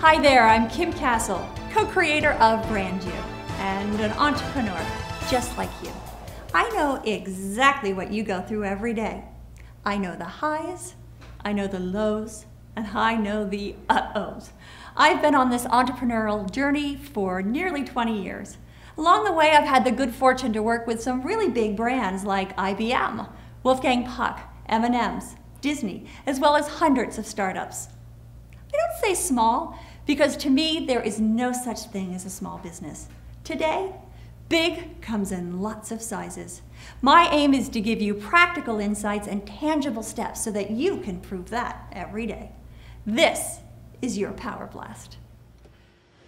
Hi there, I'm Kim Castle, co-creator of BrandU and an entrepreneur just like you. I know exactly what you go through every day. I know the highs, I know the lows, and I know the uh-ohs. I've been on this entrepreneurial journey for nearly 20 years. Along the way, I've had the good fortune to work with some really big brands like IBM, Wolfgang Puck, M&M's, Disney, as well as hundreds of startups. I don't say small because to me, there is no such thing as a small business. Today, big comes in lots of sizes. My aim is to give you practical insights and tangible steps so that you can prove that every day. This is your Power Blast.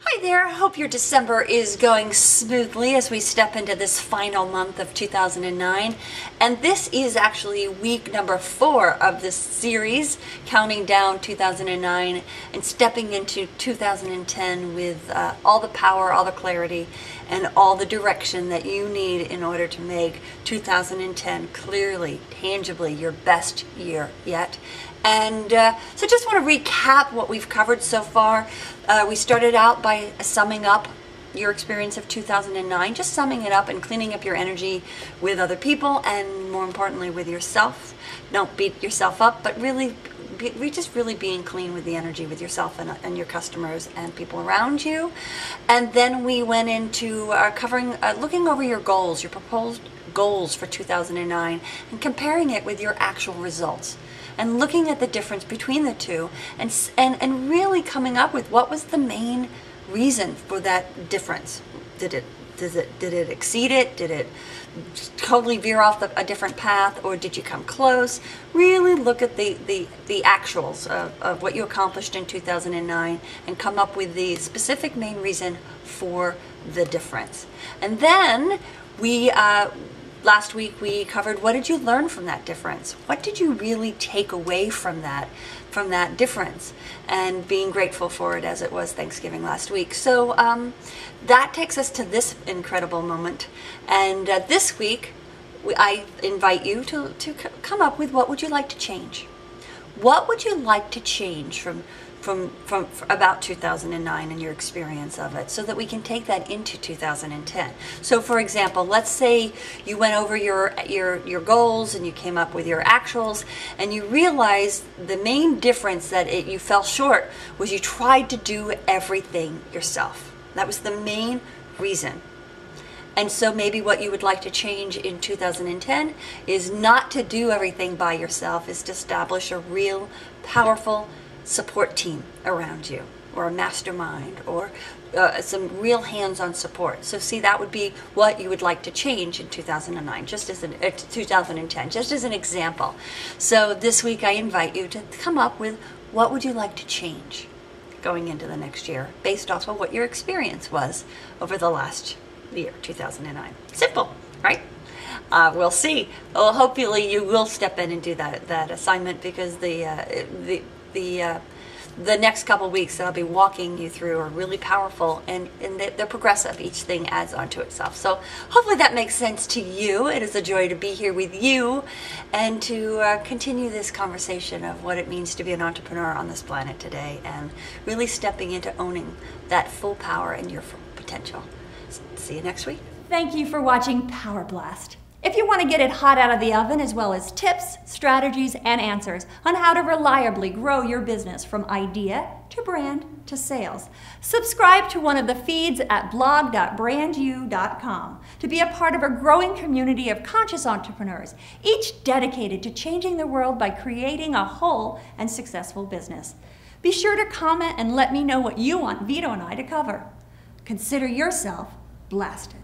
Hi there, I hope your December is going smoothly as we step into this final month of 2009. And this is actually week number 4 of this series, counting down 2009 and stepping into 2010 with all the power, all the clarity, and all the direction that you need in order to make 2010 clearly, tangibly your best year yet. And so just want to recap what we've covered so far. We started out by summing up your experience of 2009, just summing it up and cleaning up your energy with other people and more importantly with yourself. Don't beat yourself up, but really being clean with the energy with yourself and your customers and people around you. And then we went into looking over your goals, your proposed goals for 2009 and comparing it with your actual results. And looking at the difference between the two and really coming up with what was the main reason for that difference. Did it exceed it? Did it totally veer off a different path, or did you come close? Really look at the actuals of what you accomplished in 2009 and come up with the specific main reason for the difference. And then last week we covered, what did you learn from that difference? What did you really take away from that difference? And being grateful for it as it was Thanksgiving last week. So that takes us to this incredible moment. And this week, I invite you to come up with what would you like to change? What would you like to change from about 2009 and your experience of it, so that we can take that into 2010. So for example, let's say you went over your goals and you came up with your actuals and you realized the main difference that you fell short was you tried to do everything yourself. That was the main reason. And so maybe what you would like to change in 2010 is not to do everything by yourself, is to establish a real powerful support team around you, or a mastermind, or some real hands-on support. So see, that would be what you would like to change in 2009, 2010, just as an example. So this week I invite you to come up with what would you like to change going into the next year, based off of what your experience was over the last year, 2009. Simple, right? We'll see. Well, hopefully you will step in and do that assignment, because the next couple of weeks that I'll be walking you through are really powerful, and they're progressive. Each thing adds onto itself. So hopefully that makes sense to you. It is a joy to be here with you and to continue this conversation of what it means to be an entrepreneur on this planet today, and really stepping into owning that full power and your full potential. See you next week. Thank you for watching Power Blast. If you want to get it hot out of the oven, as well as tips, strategies, and answers on how to reliably grow your business from idea to brand to sales, subscribe to one of the feeds at blog.brandu.com to be a part of a growing community of conscious entrepreneurs, each dedicated to changing the world by creating a whole and successful business. Be sure to comment and let me know what you want Vito and I to cover. Consider yourself blasted.